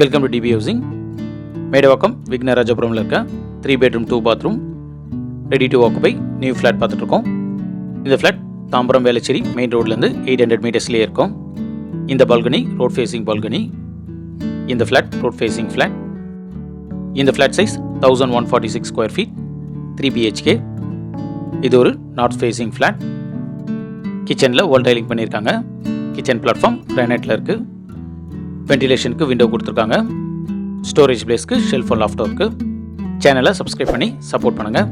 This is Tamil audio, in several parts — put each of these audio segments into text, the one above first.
Welcome to DB housing. Medavakkam விக்னராஜபுரமில் இருக்க 3 bedroom 2 bathroom ready to occupy new flat பார்த்துட்ருக்கோம். இந்த ஃப்ளாட் தாம்பரம் வேளச்சேரி மெயின் ரோட்லேருந்து 800 மீட்டர்ஸ்லேயே இருக்கும். இந்த பால்கனி ரோட் ஃபேஸிங் பால்கனி. இந்த ஃப்ளாட் ரோட் ஃபேஸிங் ஃப்ளாட். இந்த flat size 1146 square feet, 3 BHK. இது ஒரு நார்த் ஃபேஸிங் ஃப்ளாட். கிச்சனில் வால் டைலிங் பண்ணியிருக்காங்க. கிச்சன் பிளாட்ஃபார்ம் கிரானைட்டில் இருக்குது. வென்டிலேஷனுக்கு விண்டோ கொடுத்துருக்காங்க. ஸ்டோரேஜ் பிளேஸ்க்கு ஷெல்ஃப் லாஃப்ட் இருக்குது. சேனலை சப்ஸ்கிரைப் பண்ணி சப்போர்ட் பண்ணுங்கள்.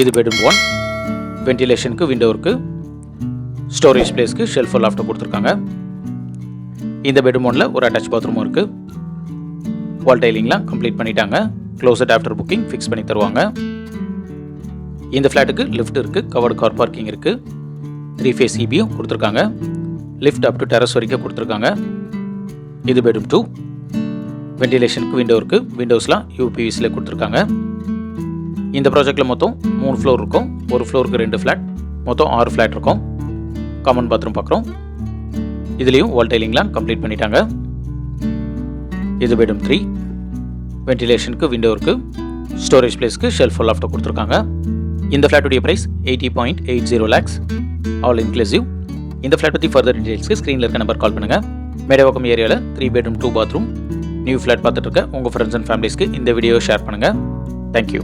இது பெட்ரூம் 1. வென்டிலேஷனுக்கு விண்டோ இருக்குது. ஸ்டோரேஜ் பிளேஸ்க்கு ஷெல்ஃப் லாஃப்ட் கொடுத்துருக்காங்க. இந்த பெட்ரூம் 1ல் ஒரு அட்டாச் பாத்ரூமும் இருக்குது. வால் டைலிங்லாம் கம்ப்ளீட் பண்ணிட்டாங்க. க்ளோசட் ஆஃப்டர் புக்கிங் ஃபிக்ஸ் பண்ணி தருவாங்க. இந்த ஃப்ளாட்டுக்கு லிஃப்ட் இருக்குது. கவர்டு கார் பார்க்கிங் இருக்குது. 3 ஃபேஸ் EBயும் கொடுத்துருக்காங்க. லிஃப்ட் அப் டு டெரஸ் வரைக்கும் கொடுத்துருக்காங்க. இது பெட்ரூம் 2. வென்டிலேஷனுக்கு விண்டோ இருக்குது. விண்டோஸ்லாம் UPVCயில் கொடுத்துருக்காங்க. இந்த ப்ராஜெக்டில் மொத்தம் 3 ஃப்ளோர் இருக்கும். ஒரு ஃப்ளோருக்கு 2 ஃப்ளாட், மொத்தம் 6 ஃப்ளாட் இருக்கும். காமன் பாத்ரூம் பார்க்குறோம். இதுலேயும் வால் டைலிங்லாம் கம்ப்ளீட் பண்ணிட்டாங்க. இது பெட்ரூம் 3. வென்டிலேஷனுக்கு விண்டோ இருக்குது. ஸ்டோரேஜ் பிளேஸ்க்கு ஷெல்ஃப் லாஃப்ட் கொடுத்துருக்காங்க. இந்த ஃப்ளாட்டுடைய ப்ரைஸ் 80.80 lakhs, ஆல் இன்க்ளூசிவ். இந்த ஃப்ளாட் பற்றி ஃபர்தர் டீடைல்ஸ்க்கு ஸ்க்ரீனில் இருக்க நம்பர் கால் பண்ணுங்கள். மேடவாக்கம் ஏரியாவில் 3 bedroom 2 bathroom நியூ ஃப்ளாட் பார்த்துட்டு இருக்க உங்கள் ஃப்ரெண்ட்ஸ் அண்ட் ஃபேமிலிஸ்க்கு இந்த வீடியோ ஷேர் பண்ணுங்கள். தேங்க்யூ.